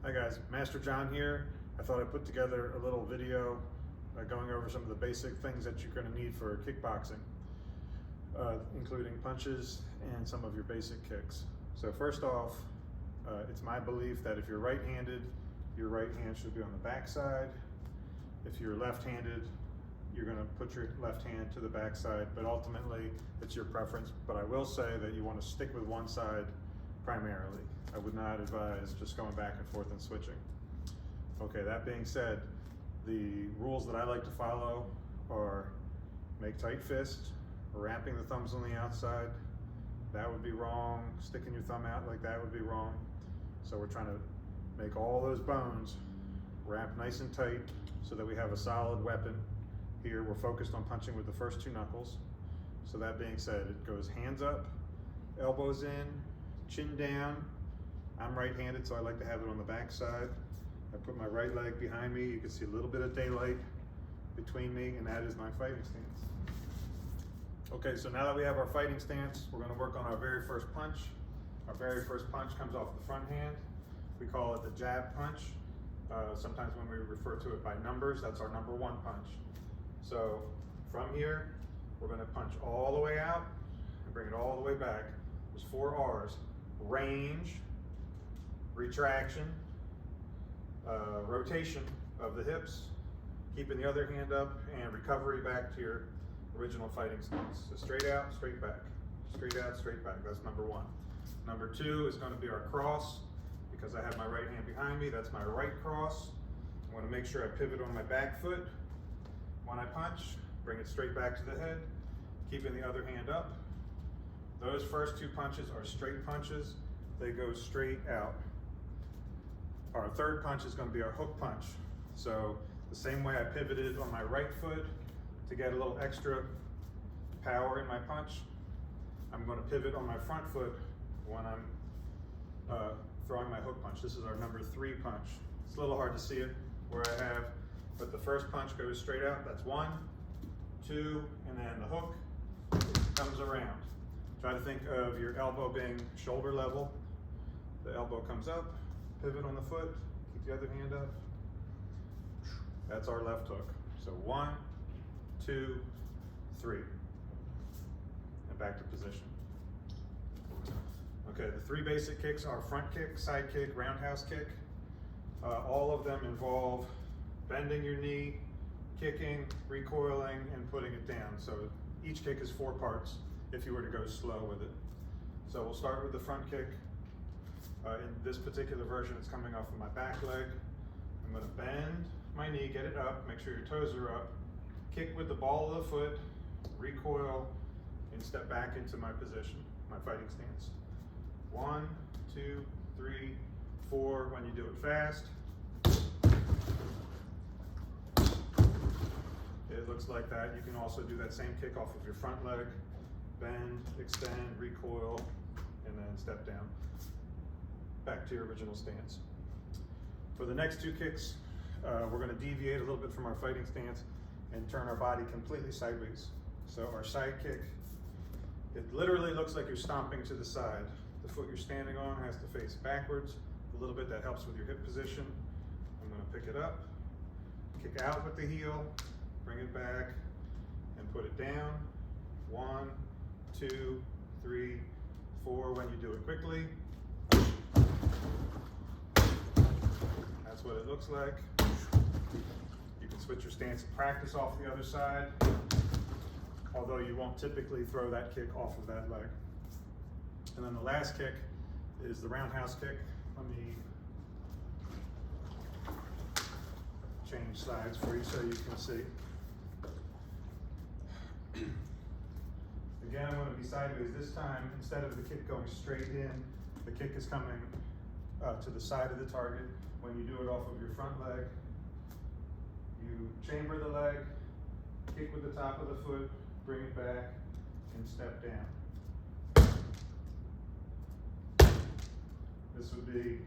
Hi guys, Master John here. I thought I'd put together a little video going over some of the basic things that you're going to need for kickboxing, including punches and some of your basic kicks. So first off, it's my belief that if you're right-handed, your right hand should be on the back side. If you're left-handed, you're going to put your left hand to the back side, but ultimately it's your preference. But I will say that you want to stick with one side primarily. I would not advise just going back and forth and switching. Okay, that being said, the rules that I like to follow are make tight fist, wrapping the thumbs on the outside. That would be wrong. Sticking your thumb out like that would be wrong. So we're trying to make all those bones wrap nice and tight so that we have a solid weapon. Here we're focused on punching with the first two knuckles. So that being said, it goes hands up, elbows in, chin down. I'm right-handed, so I like to have it on the back side. I put my right leg behind me. You can see a little bit of daylight between me, and that is my fighting stance. Okay, so now that we have our fighting stance, we're going to work on our very first punch. Our very first punch comes off the front hand. We call it the jab punch. Sometimes when we refer to it by numbers, that's our number one punch. So from here, we're going to punch all the way out and bring it all the way back. There's 4 R's: range, retraction, rotation of the hips, keeping the other hand up, and recovery back to your original fighting stance. So straight out, straight back. Straight out, straight back. That's number 1. Number 2 is going to be our cross. Because I have my right hand behind me, that's my right cross. I want to make sure I pivot on my back foot. When I punch, bring it straight back to the head, keeping the other hand up. Those first 2 punches are straight punches. They go straight out. Our third punch is going to be our hook punch. So the same way I pivoted on my right foot to get a little extra power in my punch, I'm going to pivot on my front foot when I'm throwing my hook punch. This is our number 3 punch. It's a little hard to see it where I have, but the first punch goes straight out. That's 1, 2, and then the hook comes around. Try to think of your elbow being shoulder level. The elbow comes up, pivot on the foot, keep the other hand up. That's our left hook. So 1, 2, 3, and back to position. Okay, the 3 basic kicks are front kick, side kick, roundhouse kick. All of them involve bending your knee, kicking, recoiling, and putting it down. So each kick is 4 parts if you were to go slow with it. So we'll start with the front kick. In this particular version, it's coming off of my back leg. I'm going to bend my knee, get it up, make sure your toes are up, kick with the ball of the foot, recoil, and step back into my position, my fighting stance. 1, 2, 3, 4. When you do it fast, it looks like that. You can also do that same kick off of your front leg. Bend, extend, recoil, and then step down. Back to your original stance. For the next 2 kicks, we're going to deviate a little bit from our fighting stance and turn our body completely sideways. So our side kick, it literally looks like you're stomping to the side. The foot you're standing on has to face backwards a little bit. That helps with your hip position. I'm going to pick it up, kick out with the heel, bring it back, and put it down. 1, 2, 3, 4. When you do it quickly, that's what it looks like. You can switch your stance and practice off the other side, although you won't typically throw that kick off of that leg. And then the last kick is the roundhouse kick. Let me change sides for you so you can see. Again, I'm going to be sideways this time. Instead of the kick going straight in, the kick is coming to the side of the target. When you do it off of your front leg, you chamber the leg, kick with the top of the foot, bring it back, and step down. This would be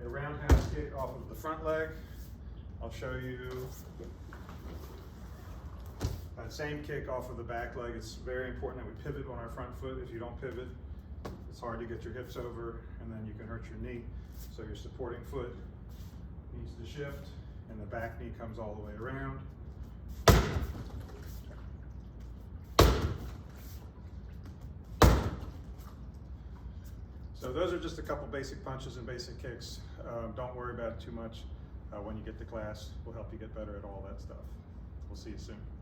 a roundhouse kick off of the front leg. I'll show you that same kick off of the back leg. It's very important that we pivot on our front foot. If you don't pivot, It's hard to get your hips over, and then you can hurt your knee. So your supporting foot needs to shift, and the back knee comes all the way around. So those are just a couple basic punches and basic kicks. Don't worry about it too much. When you get to class, we'll help you get better at all that stuff. We'll see you soon.